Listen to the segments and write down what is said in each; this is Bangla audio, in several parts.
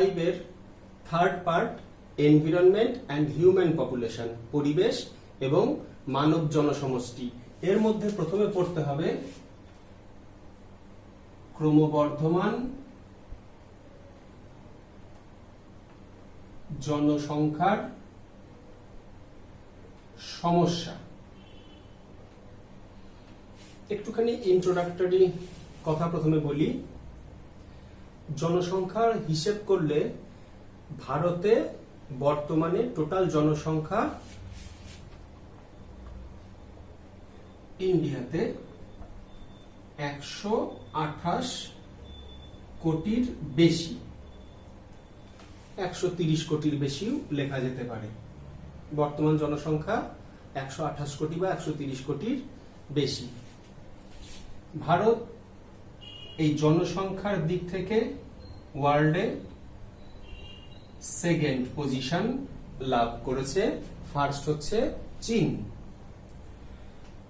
5 এর third part environment and human population, পরিবেশ এবং মানব জনসমষ্টি। এর মধ্যে প্রথমে পড়তে হবে ক্রমবর্ধমান জনসংখ্যার সমস্যা। একটুখানি ইন্ট্রোডাক্টরি কথা প্রথমে বলি। জনসংখ্যার হিসেব করলে ভারতে বর্তমানে টোটাল জনসংখ্যা ইন্ডিয়াতে 128 কোটির বেশি, 130 কোটির বেশিও লেখা যেতে পারে। বর্তমান জনসংখ্যা 128 কোটি বা 130 কোটির বেশি। ভারত এই জনসংখ্যার দিক থেকে ওয়ার্ল্ডে সেকেন্ড পজিশন লাভ করেছে, ফার্স্ট হচ্ছে চীন।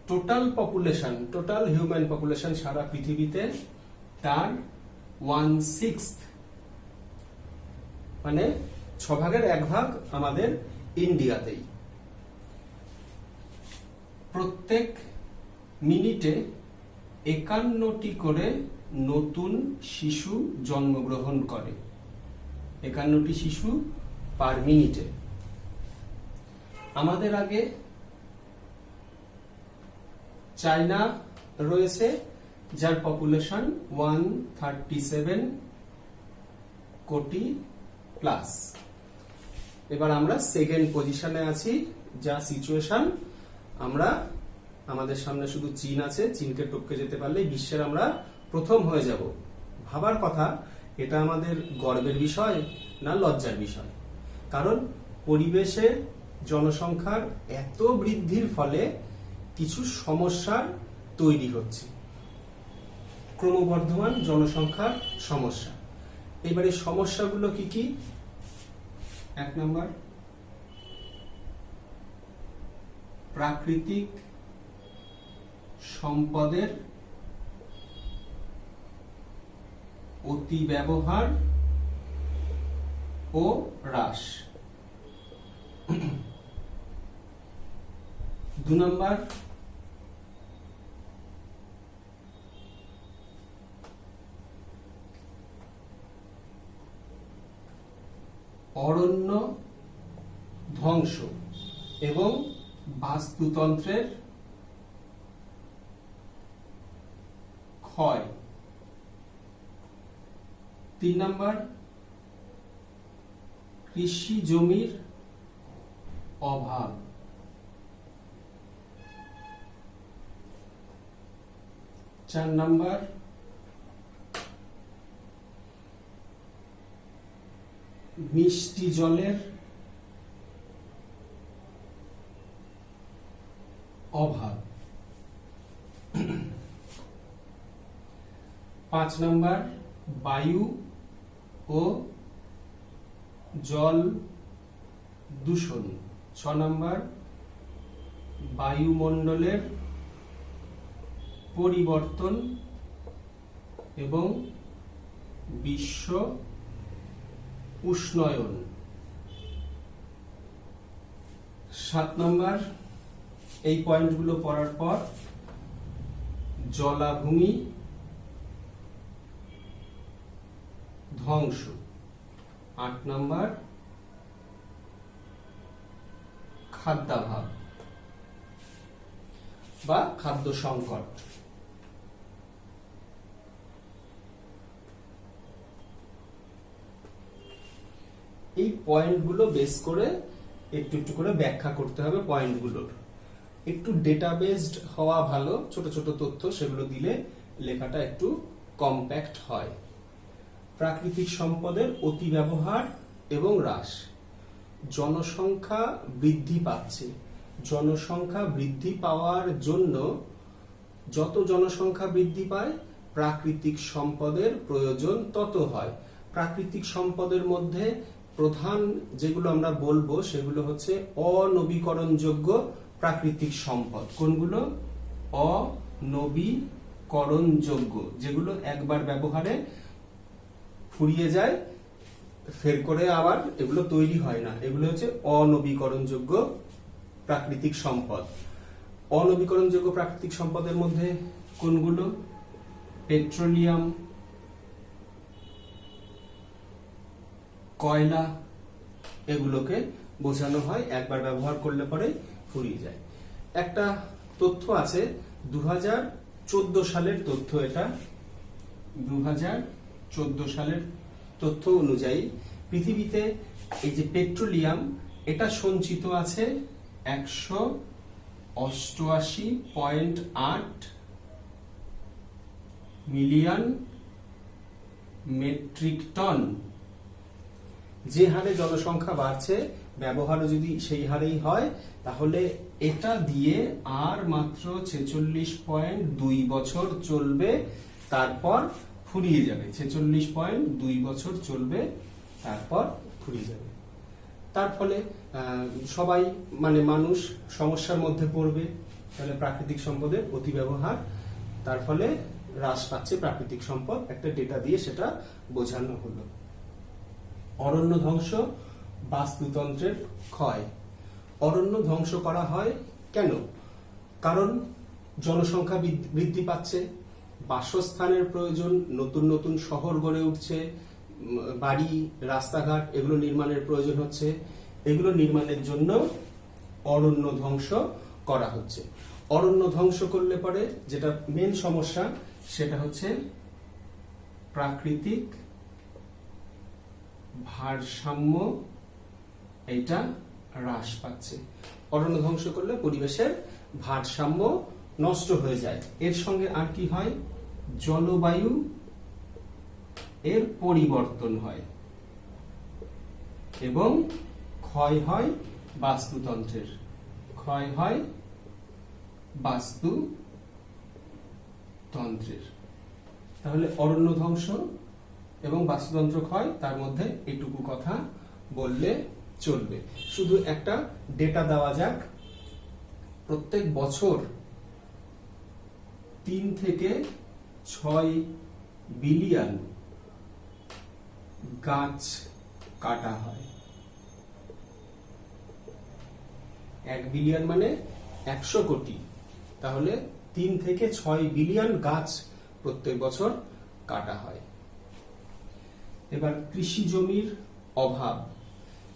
Total population, total human population সারা পৃথিবীতে তার 1/6, মানে 6 ভাগের 1 ভাগ আমাদের ইন্ডিয়াতেই। প্রত্যেক মিনিটে 51টি করে নতুন শিশু জন্মগ্রহণ করে, 51টি শিশু পার মিনিটে। আমাদের আগে চায়না রয়েছে, যার পপুলেশন 137 কোটি প্লাস। এবার আমরা সেকেন্ড পজিশনে আছি। যা সিচুয়েশন, আমরা আমাদের সামনে শুধু চীন আছে, চীনকে টপকে যেতে পারলে বিশ্বের আমরা প্রথম হয়ে যাব। ভাবার কথা, এটা আমাদের গর্বের বিষয় না লজ্জার বিষয়? কারণ পরিবেশে জনসংখ্যার এত বৃদ্ধির ফলে কিছু সমস্যার তৈরি হচ্ছে, ক্রমবর্ধমান জনসংখ্যার সমস্যা। এবারে সমস্যাগুলো কি কি? 1 নম্বর, প্রাকৃতিক সম্পদের অতি ব্যবহার ও হ্রাস। 2 নম্বর, অরণ্য ধ্বংস এবং বাস্তুতন্ত্রের ক্ষয়। 3 নম্বর, কৃষি জমির অভাব। 4 নম্বর, মিষ্টি জলের অভাব। 5 নম্বর, বায়ু ও জল দূষণ। 6 নম্বর, বায়ুমণ্ডলের পরিবর্তন এবং বিশ্ব উষ্ণায়ন। 7 নম্বর, এই পয়েন্টগুলো পড়ার পর জলাভূমি ধ্বংস। 8 নম্বর, খাদ্যাভাব বা খাদ্য সংকট। এই পয়েন্টগুলো বেস করে একটু একটু করে ব্যাখ্যা করতে হবে। পয়েন্টগুলোর একটু ডেটা বেসড হওয়া ভালো, ছোট ছোট তথ্য সেগুলো দিলে লেখাটা একটু কম্প্যাক্ট হয়। প্রাকৃতিক সম্পদের অতি ব্যবহার এবং হ্রাস। জনসংখ্যা বৃদ্ধি পাচ্ছে, জনসংখ্যা বৃদ্ধি পাওয়ার জন্য যত জনসংখ্যা বৃদ্ধি পায় প্রাকৃতিক সম্পদের প্রয়োজন তত হয়। প্রাকৃতিক সম্পদের মধ্যে প্রধান যেগুলো আমরা বলবো সেগুলো হচ্ছে অনবীকরণযোগ্য প্রাকৃতিক সম্পদ। কোনগুলো? অনবীকরণযোগ্য, যেগুলো একবার ব্যবহারে ফুরিয়ে যায়, ফের করে আবার এগুলো তৈরি হয় না, এগুলো হচ্ছে অনবীকরণযোগ্য প্রাকৃতিক সম্পদ। অনবীকরণযোগ্য প্রাকৃতিক সম্পদের মধ্যে কোনগুলো? পেট্রোলিয়াম, কয়লা, এগুলোকে বোঝানো হয়। একবার ব্যবহার করলে পরে ফুরিয়ে যায়। একটা তথ্য আছে 2014 সালের তথ্য, এটা 2014 সালের তথ্য অনুযায়ী পৃথিবীতে এই যে পেট্রোলিয়াম, এটা সঞ্চিত আছে 188.8 মিলিয়ন মেট্রিক টন। যে হারে জনসংখ্যা বাড়ছে, ব্যবহারও যদি সেই হারেই হয়, তাহলে এটা দিয়ে আর মাত্র 46.2 বছর চলবে, তারপর ফুরিয়ে যাবে। 46.2 বছর চলবে, তারপর ফুরিয়ে যাবে। তার ফলে সবাই মানে মানুষ সমস্যার মধ্যে পড়বে। তাহলে প্রাকৃতিক সম্পদের অতি ব্যবহার, তার ফলে হ্রাস পাচ্ছে প্রাকৃতিক সম্পদ। একটা ডেটা দিয়ে সেটা বোঝানো হলো। অরণ্য ধ্বংস, বাস্তুতন্ত্রের ক্ষয়। অরণ্য ধ্বংস করা হয় কেন? কারণ জনসংখ্যা বৃদ্ধি পাচ্ছে, বাসস্থানের প্রয়োজন, নতুন নতুন শহর গড়ে উঠছে, বাড়ি, রাস্তাঘাট এগুলো নির্মাণের প্রয়োজন হচ্ছে। এগুলো নির্মাণের জন্য অরণ্য ধ্বংস করা হচ্ছে। অরণ্য ধ্বংস করলে পরে যেটা মেন সমস্যা, সেটা হচ্ছে প্রাকৃতিক ভারসাম্য, এটা হ্রাস পাচ্ছে। অরণ্য ধ্বংস করলে পরিবেশের ভারসাম্য নষ্ট হয়ে যায়। এর সঙ্গে আর কি হয়? জলবায়ু এর পরিবর্তন হয় এবং ক্ষয় হয় বাস্তুতন্ত্রের, ক্ষয় হয় বাস্তুতন্ত্রের। তাহলে অরণ্য ধ্বংস এবং বাস্তুতন্ত্র ক্ষয়, তার মধ্যে এটুকু কথা বললে চলবে। শুধু একটা ডেটা দেওয়া যাক। প্রত্যেক বছর 3 থেকে 6 বিলিয়ন গাছ কাটা হয়। 1 বিলিয়ন মানে 100 কোটি, তাহলে 3 থেকে 6 বিলিয়ন গাছ প্রত্যেক বছর কাটা হয়। এবার কৃষি জমির অভাব।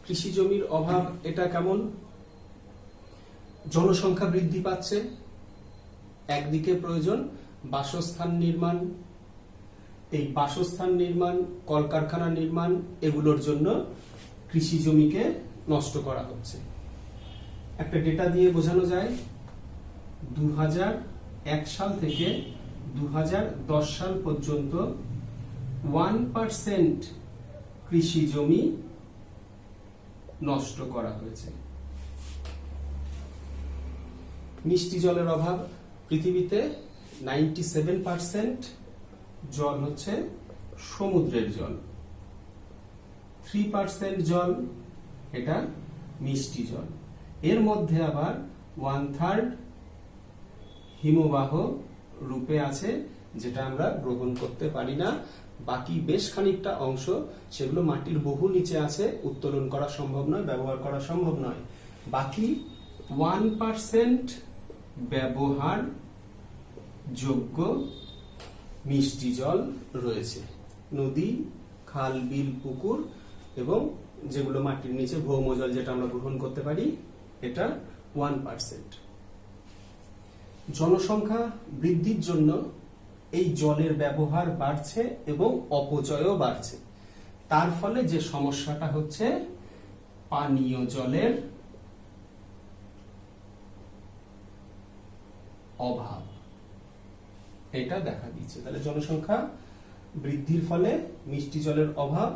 কৃষি জমির অভাব এটা কেমন? জনসংখ্যা বৃদ্ধি পাচ্ছে, একদিকে প্রয়োজন বাসস্থান নির্মাণ, এই বাসস্থান নির্মাণ, কলকারখানা নির্মাণ, এগুলোর জন্য কৃষি জমিকে নষ্ট করা হচ্ছে। একটা ডেটা দিয়ে বোঝানো যায়, 2001 সাল থেকে 2010 সাল পর্যন্ত 1% কৃষি জমি নষ্ট করা হয়েছে। মিষ্টি জলের অভাব। পৃথিবীতে 97% জল হচ্ছে সমুদ্রের জল, 3% জল এটা মিষ্টি জল। এর মধ্যে আবার 1/3 হিমবাহ রূপে আছে, যেটা আমরা গ্রহণ করতে পারি না। বাকি বেশ খানিকটা অংশ, সেগুলো মাটির বহু নিচে আছে, উত্তোলন করা সম্ভব নয়, ব্যবহার করা সম্ভব নয়। বাকি 1% ব্যবহার যোগ্য মিষ্টি জল রয়েছে। নদী, খাল, বিল, পুকুর এবং যেগুলো মাটির নিচে ভৌম জল, যেটা আমরা গ্রহণ করতে পারি, এটা 1%। জনসংখ্যা বৃদ্ধির জন্য এই জলের ব্যবহার বাড়ছে এবং অপচয়ও বাড়ছে। তার ফলে যে সমস্যাটা হচ্ছে পানীয় জলের অভাব, এটা দেখা দিচ্ছে। তাহলে জনসংখ্যা বৃদ্ধির ফলে মিষ্টি জলের অভাব,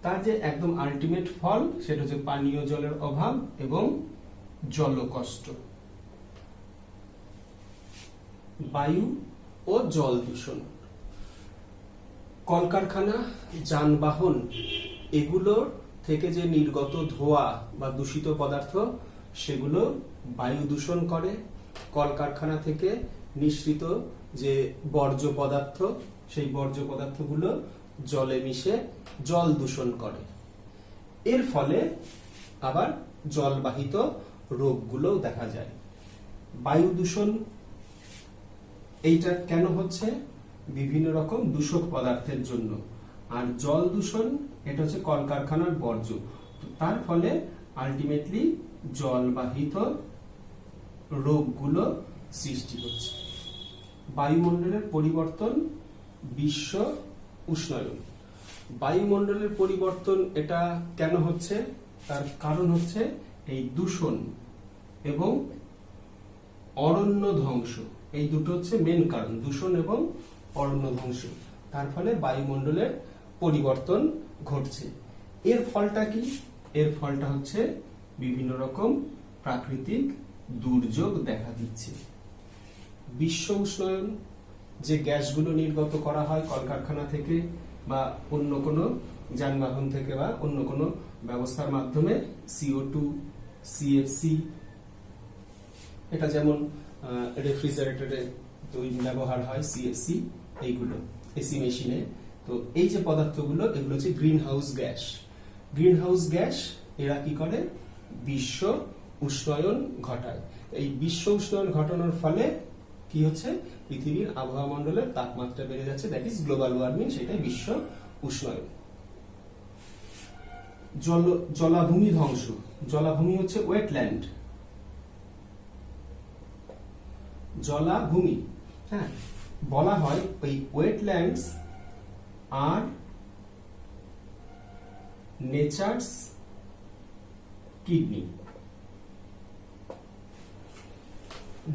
তার যে একদম আলটিমেট ফল সেটা হচ্ছে পানীয় জলের অভাব এবং জলকষ্ট। বায়ু ও জল দূষণ। কলকারখানা, যানবাহন, এগুলোর থেকে যে নির্গত ধোঁয়া বা দূষিত পদার্থ, সেগুলো বায়ু দূষণ করে। কলকারখানা থেকে নিঃসৃত যে বর্জ্য পদার্থ, সেই বর্জ্য পদার্থগুলো জলে মিশে জল দূষণ করে। এর ফলে আবার জলবাহিত রোগগুলো দেখা যায়। বায়ু দূষণ এইটা কেন হচ্ছে? বিভিন্ন রকম দূষক পদার্থের জন্য। আর জল দূষণ এটা হচ্ছে কলকারখানার বর্জ্য। তার ফলে আলটিমেটলি জলবাহিত রোগগুলো সৃষ্টি হচ্ছে। বায়ুমণ্ডলের পরিবর্তন, বিশ্ব উষ্ণায়ন। বায়ুমণ্ডলের পরিবর্তন এটা কেন হচ্ছে? তার কারণ হচ্ছে এই দূষণ এবং অরণ্য ধ্বংস। এই দুটো হচ্ছে মেন কারণ, দূষণ এবং অরণ্য ধ্বংস। তার ফলে বায়ুমণ্ডলের পরিবর্তন ঘটছে। এর ফলটা কি? এর ফলটা হচ্ছে বিভিন্ন রকম প্রাকৃতিক দুর্যোগ দেখা দিচ্ছে। বিশ্ব উষ্ণায়ন, যে গ্যাসগুলো নির্গত করা হয় কলকারখানা থেকে বা অন্য কোনো যানবাহন থেকে বা অন্য কোনো ব্যবস্থার মাধ্যমে, CO2, CFC, এটা যেমন রেফ্রিজারেটরে ব্যবহার হয় CFC, এইগুলো এসি মেশিনে। তো এই যে পদার্থগুলো, এগুলো হচ্ছে green house gas. Green house gas এরা কি করে? বিশ্ব উষ্ণায়ন ঘটায়। এই বিশ্ব উষ্ণায়ন ঘটানোর ফলে কি হচ্ছে? পৃথিবীর আবহাওয়া মণ্ডলের তাপমাত্রা বেড়ে যাচ্ছে, দ্যাট ইজ গ্লোবাল ওয়ার্মিং, সেটাই বিশ্ব উষ্ণায়ন। জলাভূমি ধ্বংস। জলাভূমি হচ্ছে ওয়েটল্যান্ড। জলাভূমি, হ্যাঁ, বলা হয় ওই ওয়েটল্যান্ডস আর নেচারস কিডনি।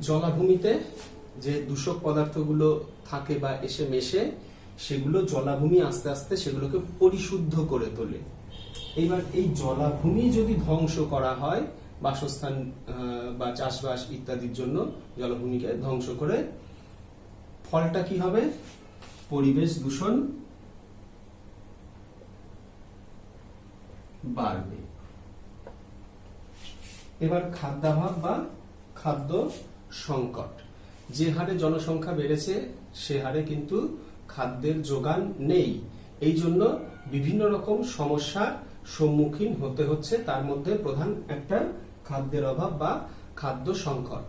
জলাভূমিতে যে দূষক পদার্থগুলো থাকে বা এসে মেশে, সেগুলো জলাভূমি আস্তে আস্তে সেগুলোকে পরিশুদ্ধ করে তোলে। এবার এই জলাভূমি যদি ধ্বংস করা হয় বাসস্থান বা চাষবাস ইত্যাদির জন্য, জলাভূমিকে ধ্বংস করে, ফলটা কি হবে? পরিবেশ দূষণ বাড়বে। এবার খাদ্যাভাব বা খাদ্য সংকট। যে হারে জনসংখ্যা বেড়েছে সে হারে কিন্তু খাদ্যের যোগান নেই। এই জন্য বিভিন্ন রকম সমস্যার সম্মুখীন হতে হচ্ছে। তার মধ্যে প্রধান একটা খাদ্যের অভাব বা খাদ্য সংকট।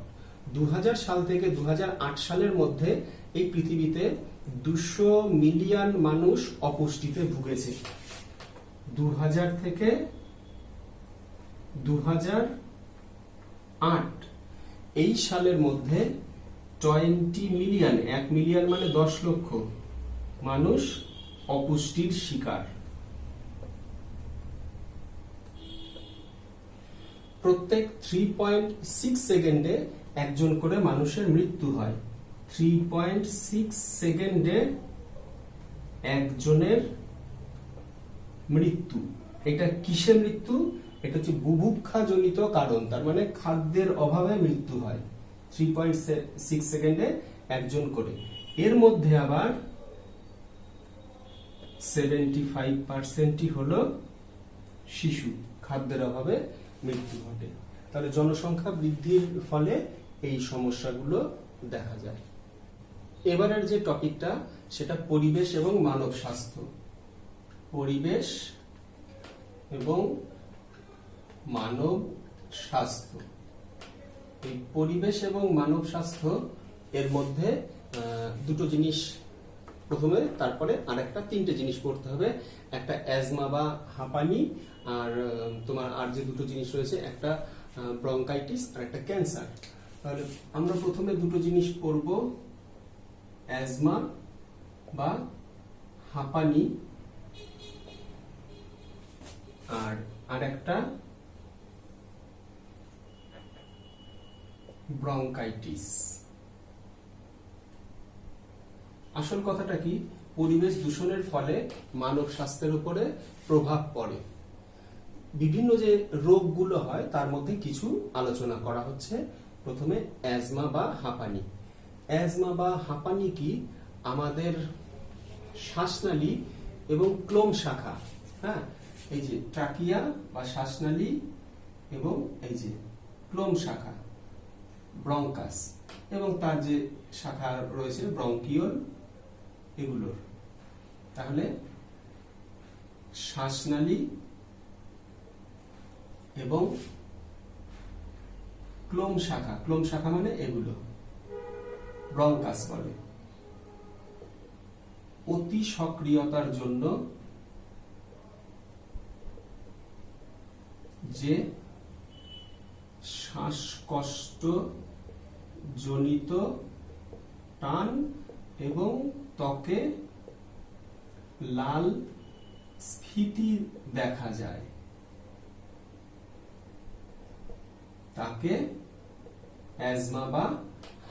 2000 সাল থেকে 2008 সালের মধ্যে এই পৃথিবীতে 200 মিলিয়ন মানুষ অপুষ্টিতে ভুগেছে। 2000 থেকে 2008 এই সালের মধ্যে 20 মিলিয়ন, 1 মিলিয়ন মানে 10 লক্ষ মানুষ অপুষ্টির শিকার। প্রত্যেক 3.6 সেকেন্ডে একজন করে মানুষের মৃত্যু হয়। 3.6 সেকেন্ডে একজনের মৃত্যু। এটা কিসে মৃত্যু? এটা হচ্ছে বুভুক্ষাজনিত কারণ, তার মানে খাদ্যের অভাবে মৃত্যু হয়। 3.6 সেকেন্ডে একজন করে। এর মধ্যে আবার 75%ই হলো শিশু, খাদ্যের অভাবে মৃত্যু ঘটে। তাহলে জনসংখ্যা বৃদ্ধির ফলে এই সমস্যাগুলো দেখা যায়। এবারের যে টপিকটা সেটা পরিবেশ এবং মানব স্বাস্থ্য। পরিবেশ এবং মানব স্বাস্থ্য। এই পরিবেশ এবং মানব স্বাস্থ্য এর মধ্যে দুটো জিনিস প্রথমে, তারপরে আরেকটা, তিনটে জিনিস পড়তে হবে। একটা অ্যাজমা বা হাঁপানি, আর তোমার আর যে দুটো জিনিস রয়েছে, একটা ব্রঙ্কাইটিস আর একটা ক্যান্সার। তাহলে আমরা প্রথমে দুটো জিনিস পড়ব, অ্যাজমা বা হাঁপানি আর আরেকটা ব্রঙ্কাইটিস। আসল কথাটা কি? পরিবেশ দূষণের ফলে মানব স্বাস্থ্যের উপরে প্রভাব পড়ে। বিভিন্ন যে রোগগুলো হয় তার মধ্যে কিছু আলোচনা করা হচ্ছে। প্রথমে অ্যাজমা বা হাঁপানি। অ্যাজমা বা হাঁপানি কি? আমাদের শ্বাসনালী এবং ক্লোম শাখা, হ্যাঁ, এই যে ট্রাকিয়া বা শ্বাসনালী এবং এই যে ক্লোম শাখা, ব্রঙ্কাস, এবং তার যে শাখা রয়েছে ব্রঙ্কিওল, এগুলোর। তাহলে শ্বাসনালী এবং ক্লোম শাখা, ক্লোম শাখা মানে এগুলো ব্রঙ্কাস বলে, অতি সক্রিয়তার জন্য যে শ্বাসকষ্ট জনিত টান এবং ত্বকে লাল স্ফীতি দেখা যায় তাকে অ্যাজমা বা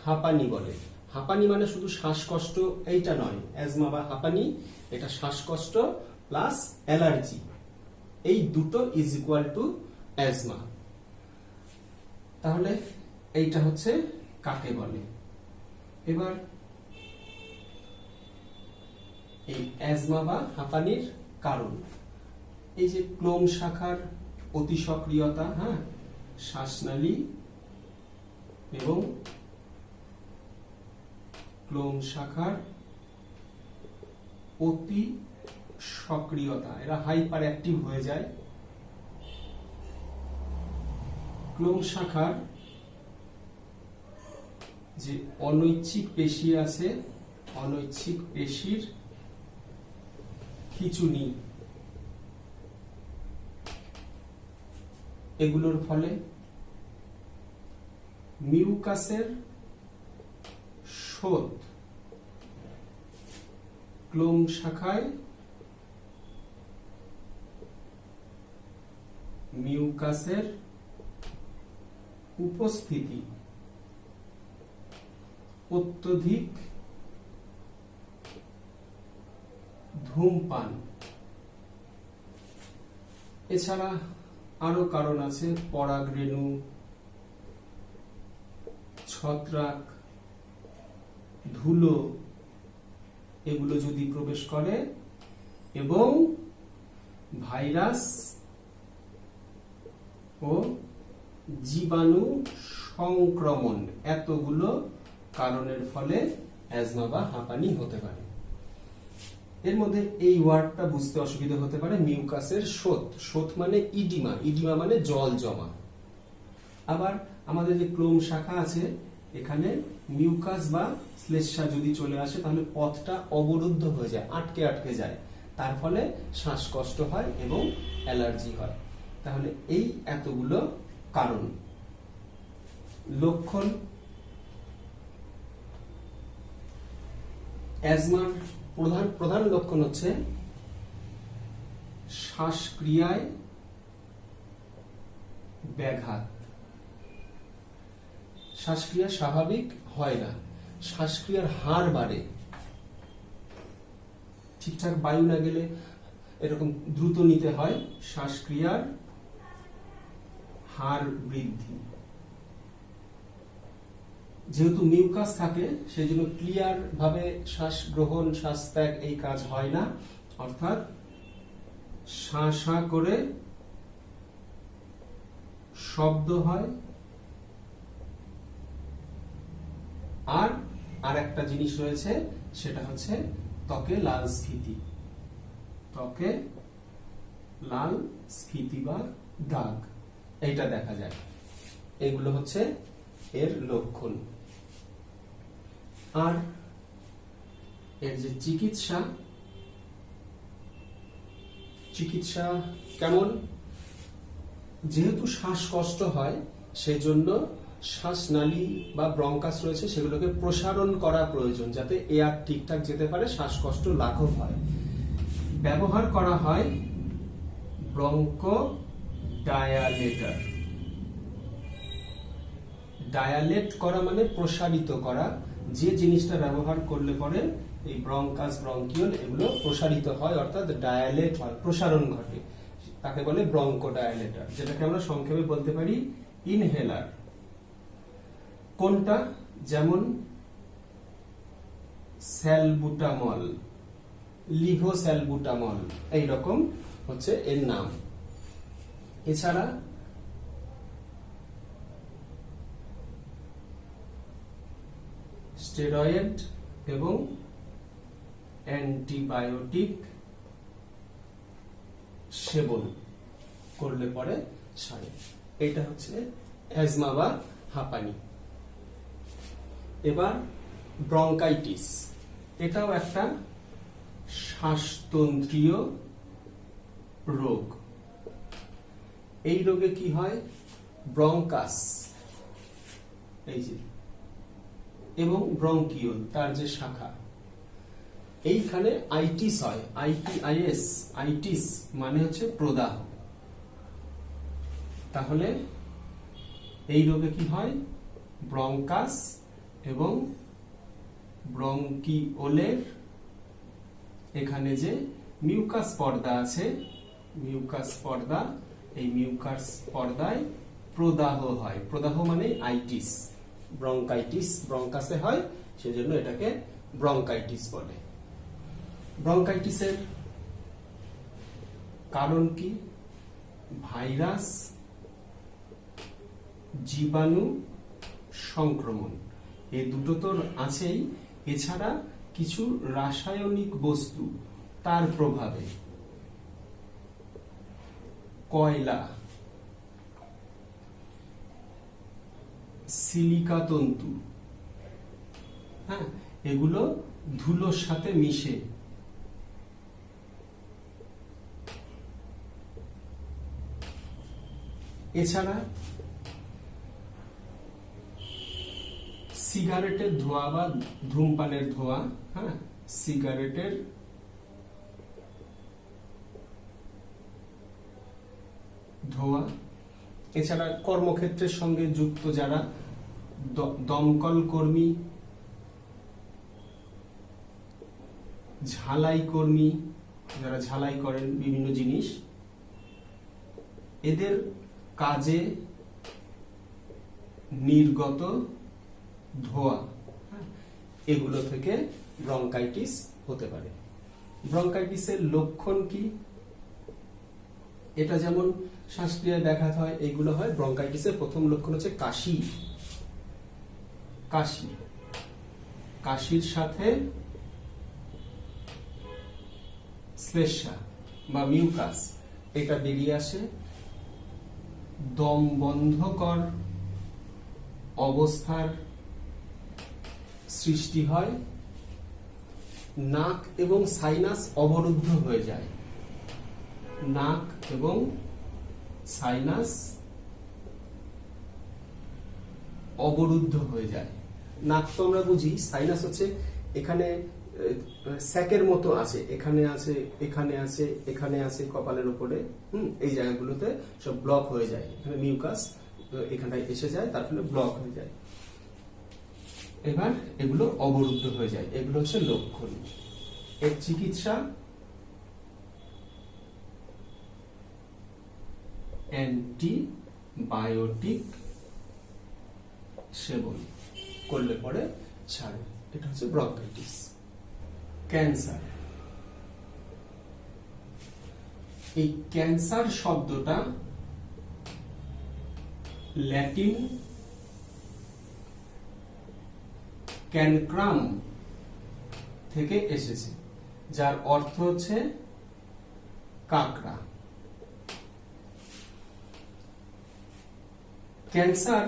হাঁপানি বলে। হাঁপানি মানে শুধু শ্বাসকষ্ট এইটা নয়, অ্যাজমা বা হাঁপানি এটা শ্বাসকষ্ট প্লাস অ্যালার্জি, এই দুটো ইজ ইকুয়াল টু অ্যাজমা। তাহলে এইটা হচ্ছে কাকে বলে। এবার এই অ্যাজমা বা হাঁপানির কারণ, এই যে ক্লোম শাখার অতি সক্রিয়তা, হ্যাঁ, শ্বাসনালী এবং ক্লোম শাখার অতি সক্রিয়তা, এরা হাইপার অ্যাক্টিভ হয়ে যায়। ক্লোম শাখার যে অনৈচ্ছিক পেশি আছে, অনৈচ্ছিক পেশির খিঁচুনি, এগুলোর ফলে মিউকাসের শোথ ক্লোম শাখায় মিউকাসের উপস্থিতি, অত্যধিক ধূমপান, এছাড়া আরো কারণ আছে, পরাগরেণু, ছত্রাক, ধুলো, এগুলো যদি প্রবেশ করে এবং ভাইরাস ও জীবাণু সংক্রমণ, এতগুলো কারণের ফলে অ্যাজমা বা হাঁপানি হতে পারে। এর মধ্যে এই ওয়ার্ডটা বুঝতে অসুবিধা হতে পারে, মিউকাসের শোথ, শোথ মানে ইডিমা, ইডিমা মানে জল জমা। আবার আমাদের যে ক্লোম শাখা আছে, এখানে মিউকাস বা শ্লেষ্মা যদি চলে আসে তাহলে পথটা অবরুদ্ধ হয়ে যায়, আটকে আটকে যায়, তার ফলে শ্বাসকষ্ট হয় এবং অ্যালার্জি হয়। তাহলে এই এতগুলো কারণ। লক্ষণ, অ্যাজমার প্রধান লক্ষণ হচ্ছে শ্বাসক্রিয়ায় ব্যাঘাত, শ্বাসক্রিয়া স্বাভাবিক হয় না, শ্বাসক্রিয়ার হার বাড়ে, ঠিকঠাক বায়ু না গেলে এরকম দ্রুত নিতে হয়, শ্বাসক্রিয়ার হার বৃদ্ধি। যেহেতু মিউকাস থাকে সেই জন্য ক্লিয়ার ভাবে শ্বাস গ্রহণ শ্বাস ত্যাগ এই কাজ হয় না, অর্থাৎ শাঁ করে শব্দ হয়। আর একটা জিনিস রয়েছে, সেটা হচ্ছে ত্বকে লাল স্ফীতি, ত্বকে লাল স্ফীতি বা দাগ, এইটা দেখা যায়। এগুলো হচ্ছে এর লক্ষণ। আর এর যে চিকিৎসা কেমন, যেহেতু শ্বাসকষ্ট হয় সেজন্য শ্বাসনালী বা ব্রঙ্কাস রয়েছে সেগুলোকে প্রসারণ করা প্রয়োজন, যাতে এয়ার ঠিকঠাক যেতে পারে, শ্বাসকষ্ট লাঘব হয়। ব্যবহার করা হয় ব্রঙ্কোডায়ালেটর। ডায়ালেট করা মানে প্রসারিত করা, যে জিনিসটা ব্যবহার করলে পরে এই ব্রঙ্কাস ব্রঙ্কিওল এগুলো প্রসারিত হয়, অর্থাৎ ডায়ালেট হয়, প্রসারণ ঘটে, তাকে বলে ব্রঙ্কোডায়ালেটর, যেটাকে আমরা সংক্ষেপে বলতে পারি ইনহেলার। কোনটা, যেমন স্যালবুটামল, লিভোস্যালবুটামল, এইরকম হচ্ছে এর নাম। এছাড়া স্টেরয়েড এবং অ্যান্টিবায়োটিক সেবন করলে পরে ছাড়ে। এটা হচ্ছে অ্যাজমা বা হাঁপানি। এবার ব্রঙ্কাইটিস, এটাও একটা শ্বাসতন্ত্রীয় রোগ। এই রোগে কি হয়, ব্রঙ্কাস এই যে এবং ব্রঙ্কিওল তার যে শাখা, এইখানে আইটিস হয়, আইটিআইএস, আইটিস মানে হচ্ছে প্রদাহ। তাহলে এই রোগে কি হয়, ব্রঙ্কাস এবং ব্রঙ্কিওলের এখানে যে মিউকাস পর্দা আছে, মিউকাস পর্দা, এই মিউকাস পর্দায় প্রদাহ হয়। প্রদাহ মানে আইটিস, ব্রঙ্কাইটিস ব্রঙ্কাসে হয়, সেজন্য এটাকে ব্রঙ্কাইটিস বলে। ব্রঙ্কাইটিসের কারণ কি, ভাইরাস, জীবাণু সংক্রমণ, এই দুটো তো আছেই, এছাড়া কিছু রাসায়নিক বস্তু তার প্রভাবে, কয়লা, সিলিকা তন্তু, হ্যাঁ, এগুলো ধুলোর সাথে মিশে এছাড়া সিগারেটের ধোঁয়া বা ধূমপানের ধোঁয়া, হ্যাঁ, সিগারেটের ধোঁয়া, এছাড়া কর্মক্ষেত্রের সঙ্গে যুক্ত যারা দমকল কর্মী, ঝালাই কর্মী, যারা ঝালাই করেন বিভিন্ন জিনিস, এদের কাজে নির্গত ধোঁয়া, এগুলো থেকে ব্রঙ্কাইটিস হতে পারে। ব্রঙ্কাইটিসের লক্ষণ কি, এটা যেমন শ্বাসক্রিয়ায় ব্যাঘাত হয়, এগুলো হয়। ব্রঙ্কাইটিসের প্রথম লক্ষণ হচ্ছে কাশি, কাশি, কাশির সাথে শ্লেষ্মা বা মিউকাস এটা বেরিয়ে আসে, দম বন্ধকর অবস্থার সৃষ্টি হয়, নাক এবং সাইনাস অবরুদ্ধ হয়ে যায়, নাক এবং সাইনাস অবরুদ্ধ হয়ে যায়। নাক তো আমরা বুঝি, সাইনাস হচ্ছে এখানে স্যাকের মতো আছে, এখানে আছে, এখানে আছে, এখানে আছে, কপালের উপরে, এই জায়গাগুলোতে সব ব্লক হয়ে যায়, এখানে মিউকাস এখানটায় এসে যায়, তার ফলে ব্লক হয়ে যায়। এবার এগুলো অবরুদ্ধ হয়ে যায়, এগুলো হচ্ছে লক্ষণ। এর চিকিৎসা অ্যান্টিবায়োটিক সেবন করলে পরে ছাড়ে। এটা হচ্ছে ব্রঙ্কাইটিস। ক্যান্সার, এই ক্যান্সার শব্দটা ল্যাটিন ক্যানক্রাম থেকে এসেছে, যার অর্থ হচ্ছে কাকড়া। ক্যান্সার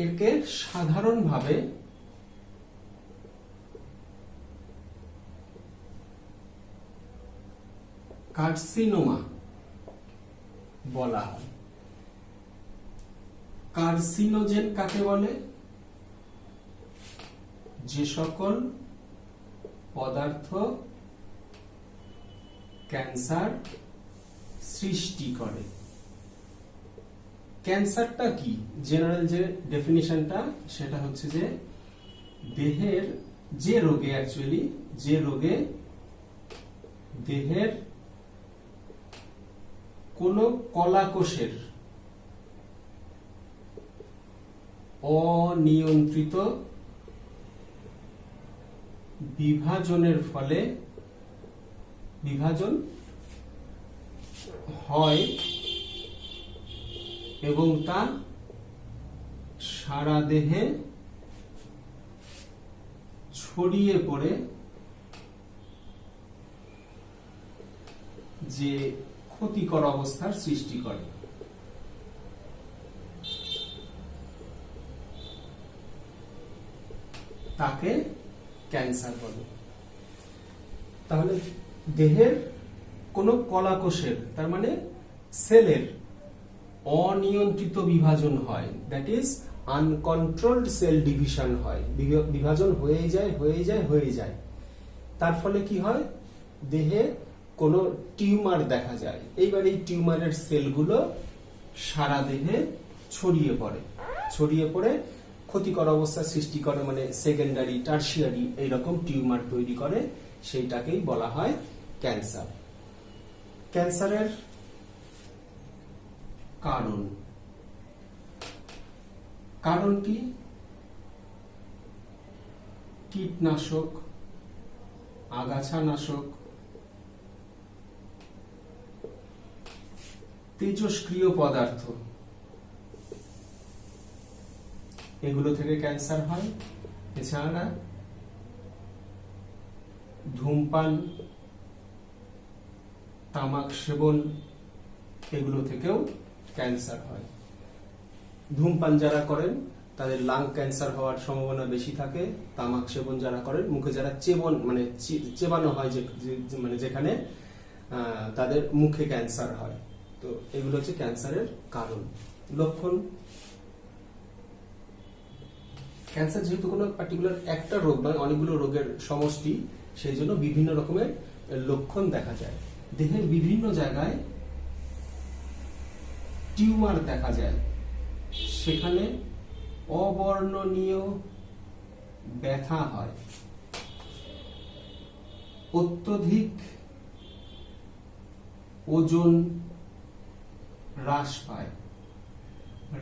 একে সাধারণভাবে কার্সিনোমা বলা হয়। কার্সিনোজেন কাকে বলে, যে সকল পদার্থ ক্যান্সার সৃষ্টি করে। ক্যান্সারটা কি, জেনারেল যে ডেফিনিশনটা সেটা হচ্ছে যে দেহের যে রোগে, অ্যাকচুয়ালি যে রোগে দেহের কোন কলাকোষের অনিয়ন্ত্রিত বিভাজনের ফলে বিভাজন হয় এবং তা সারা দেহে ছড়িয়ে পড়ে, যে ক্ষতিকর অবস্থার সৃষ্টি করে। তাকে ক্যান্সার বলে। তাহলে দেহের কোন কলাকোষের, তার মানে সেলের অনিয়ন্ত্রিত বিভাজন হয়, that is uncontrolled cell division হয়, বিভাজন হয়ে যায়। তার ফলে কি হয়, দেহে কোনো টিউমার দেখা যায়। এইবার এই টিউমারের সেলগুলো সারা দেহে ছড়িয়ে পড়ে ক্ষতিকর অবস্থা সৃষ্টি করে, মানে সেকেন্ডারি, টারশিয়ারি এইরকম টিউমার তৈরি করে, সেইটাকেই বলা হয় ক্যান্সার। ক্যান্সারের কারণ কি? কীটনাশক, আগাছানাশক, তেজস্ক্রিয় পদার্থ, এগুলো থেকে ক্যান্সার হয়। এছাড়া ধূমপান, তামাক সেবন, এগুলো থেকেও ক্যান্সার হয়। ধূমপান যারা করেন তাদের লাং ক্যান্সার হওয়ার সম্ভাবনা বেশি থাকে। তামাক সেবন যারা করেন, মুখে যারা চেবানো হয়, মানে যেখানে তাদের মুখে ক্যান্সার হয়। তো এগুলো হচ্ছে ক্যান্সারের কারণ। লক্ষণ, ক্যান্সার যেহেতু কোনো পার্টিকুলার একটা রোগ নয়, অনেকগুলো রোগের সমষ্টি, সেই জন্য বিভিন্ন রকমের লক্ষণ দেখা যায়। দেহের বিভিন্ন জায়গায় টিউমার দেখা যায়, সেখানে অবর্ণনীয় ব্যথা হয়, অত্যধিক ওজন হ্রাস পায়,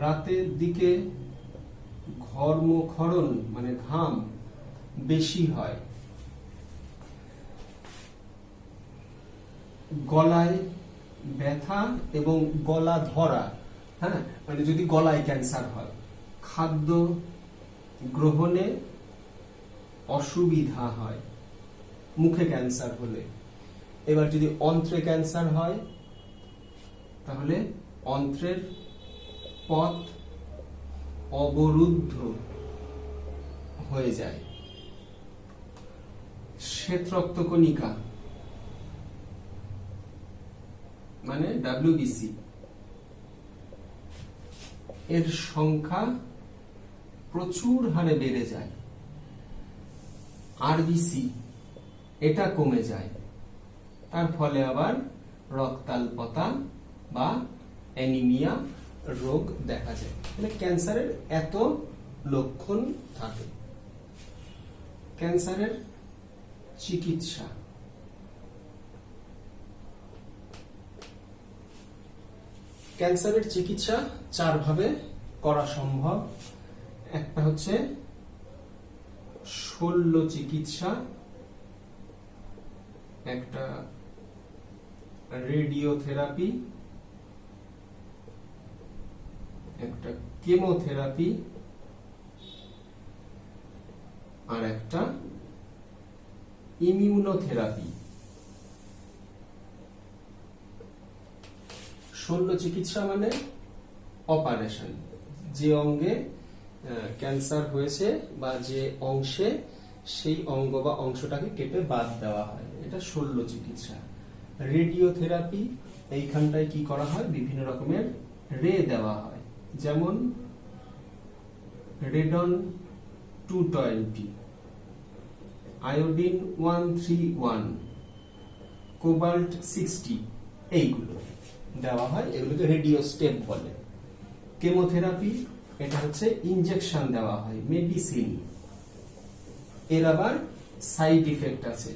রাতের দিকে ঘর্মক্ষরণ মানে ঘাম বেশি হয়, গলায় ব্যথা এবং গলা ধরা, হ্যাঁ, মানে যদি গলায় ক্যান্সার হয়, খাদ্য গ্রহণে অসুবিধা হয় মুখে ক্যান্সার হলে। এবার যদি অন্ত্রে ক্যান্সার হয়, তাহলে অন্ত্রের পথ অবরুদ্ধ হয়ে যায়। শ্বেত রক্তকণিকা মানে WBC এর সংখ্যা প্রচুর হারে বেড়ে যায়। RBC এটা কমে যায়, তার ফলে আবার রক্তাল্পতা বা অ্যানিমিয়া রোগ দেখা যায়। মানে ক্যান্সারের এত লক্ষণ থাকে। ক্যান্সারের চিকিৎসা, ক্যান্সারের চিকিৎসা 4 ভাবে করা সম্ভব। একটা হচ্ছে শল্য চিকিৎসা, একটা রেডিওথেরাপি, একটা কেমোথেরাপি, আর একটা ইমিউনোথেরাপি। শল্য চিকিৎসা মানে অপারেশন, যে অঙ্গে ক্যান্সার হয়েছে বা যে অংশে, সেই অঙ্গ বা অংশটাকে কেটে বাদ দেওয়া হয়, এটা শল্য চিকিৎসা। রেডিওথেরাপি, এইখানটায় কি করা হয়, বিভিন্ন রকমের রে দেওয়া হয়, যেমন রেডন 220, আয়োডিন 131, কোবাল্ট 60, এইগুলো দেওয়া হয়, এগুলোকে রেডিও স্টেপ বলে। কেমোথেরাপি, এটা হচ্ছে ইনজেকশন দেওয়া হয়, মেডিসিন। এর আবার সাইড ইফেক্ট আছে,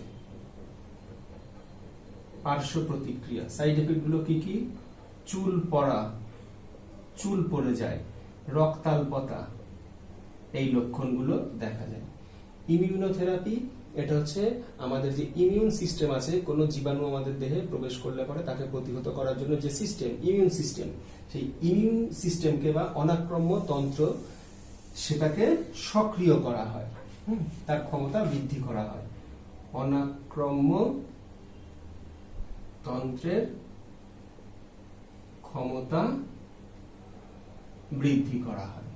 পার্শ্ব প্রতিক্রিয়া। সাইড ইফেক্ট গুলো কি কি? চুল পড়া, চুল পড়ে যায়, রক্তাল্পতা, এই লক্ষণগুলো দেখা যায়। ইমিউনোথেরাপি, এটা হচ্ছে আমাদের যে ইমিউন সিস্টেম আছে, কোন জীবাণু আমাদের দেহে প্রবেশ করলে পরে তাকে প্রতিহত করার জন্য যে সিস্টেম, ইমিউন সিস্টেম, সেই ইমিউন সিস্টেমকে বা অনাক্রম্য তন্ত্র, সেটাকে সক্রিয় করা হয়, তার ক্ষমতা বৃদ্ধি করা হয়। অনাক্রম্য তন্ত্রের ক্ষমতা বৃদ্ধি করা হয়।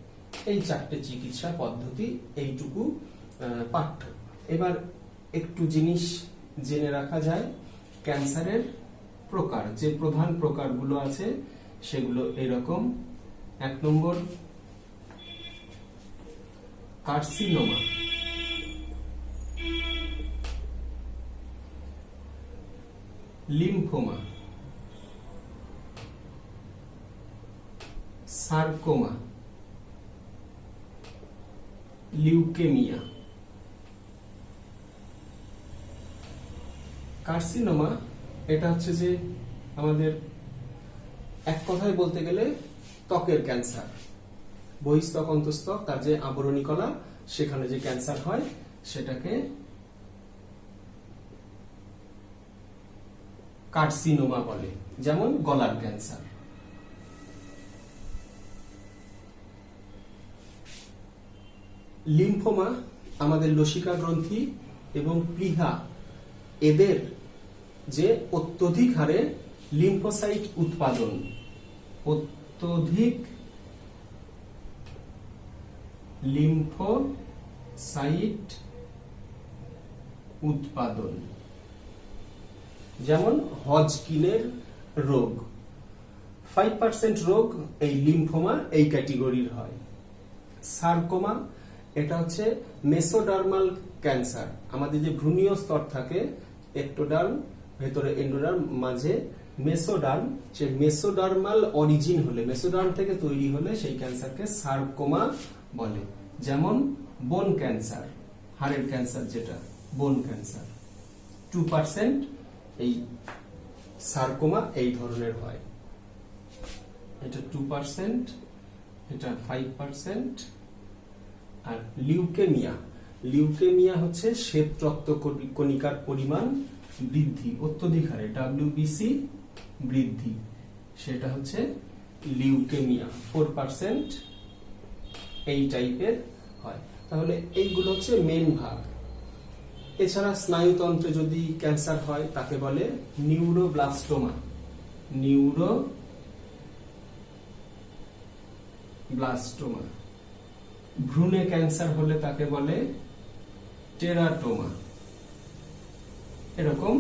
এই চারটে চিকিৎসা পদ্ধতি, এইটুকু পাঠ্য। এবার একটু জিনিস জেনে রাখা যায়। ক্যান্সারের প্রকার, যে প্রধান প্রকারগুলো আছে সেগুলো এরকম। 1 number carcinoma, lymphoma, sarcoma, leukaemia. Carcinoma এটা হচ্ছে যে আমাদের এক কথায় বলতে গেলে ত্বকের ক্যান্সার, বহিঃস্থক অন্তঃস্থক তার যে আবরণী কলা সেখানে যে ক্যান্সার হয় সেটাকে কার্সিনোমা বলে, যেমন গলার ক্যান্সার। লিম্ফোমা আমাদের লসিকা গ্রন্থি এবং প্লীহা, এদের যে অত্যধিক হারে লিম্ফোসাইট উৎপাদন, অত্যধিক লিম্ফোসাইট উৎপাদন, যেমন হজকিনের রোগ। 5% রোগ এই লিম্ফোমা এই ক্যাটেগরির হয়। সার্কোমা এটা হচ্ছে মেসোডার্মাল ক্যান্সার। আমাদের যে ভ্রূণীয় স্তর থাকে, একটোডার্ম, ভেতরে এন্ডোডার্ম, মাঝে মেসোডার্ম, সেই মেসোডার্মাল অরিজিন হলে, মেসোডার্ম থেকে তৈরি হলে সেই ক্যান্সারকে সার্কোমা বলে। যেমন বোন ক্যান্সার, হাড়ের ক্যান্সার, যেটা বোন ক্যান্সার। 2% এই সার্কোমা এই ধরনের হয়। এটা 2%, এটা 5%। আর লিউকেমিয়া, লিউকেমিয়া হচ্ছে শ্বেত রক্ত কণিকার পরিমাণ বৃদ্ধি, অত্যধিক হারে WBC বৃদ্ধি, সেটা হচ্ছে লিউকেমিয়া। 4% এই টাইপের হয়। তাহলে এইগুলো হচ্ছে মেন ভাগ। এছাড়া স্নায়ুতন্ত্রে যদি ক্যান্সার হয় তাকে বলে নিউরোব্লাস্টোমা, নিউরোব্লাস্টোমা। ভ্রূণে ক্যান্সার হলে তাকে বলে টেরাটোমা। এরকম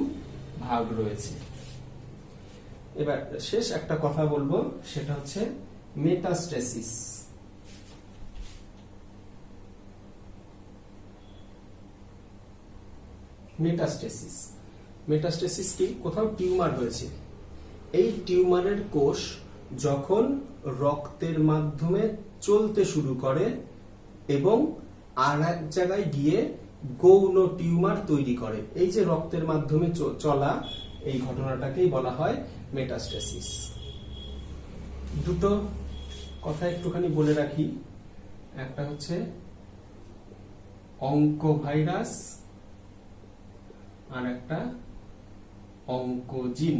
ভাগ রয়েছে। এবার শেষ একটা কথা বলবো, সেটা হচ্ছে মেটাস্টেসিস। মেটাস্টেসিস, মেটাস্টেসিস কি? কোথাও টিউমার হয়েছে, এই টিউমারের কোষ যখন রক্তের মাধ্যমে চলতে শুরু করে এবং আর এক জায়গায় গিয়ে গৌণ টিউমার তৈরি করে, এই যে রক্তের মাধ্যমে চলা, এই ঘটনাটাকেই বলা হয় মেটাস্টেসিস। দুটো কথা একটুখানি বলে রাখি। একটা হচ্ছে অঙ্কোভাইরাস আর একটা অঙ্কোজিন।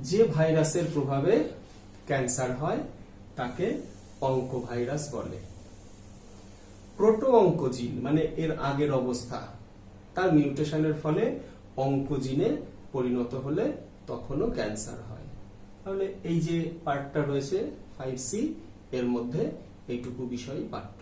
যে ভাইরাসের প্রভাবে ক্যান্সার হয় তাকে অঙ্কোভাইরাস বলে। প্রোটো অঙ্কোজিন মানে এর আগের অবস্থা, তার মিউটেশনের ফলে অঙ্কোজিনে পরিণত হলে তখনও ক্যান্সার হয়। তাহলে এই যে পার্টটা রয়েছে 5C, এর মধ্যে এইটুকু বিষয় পাঠ্য।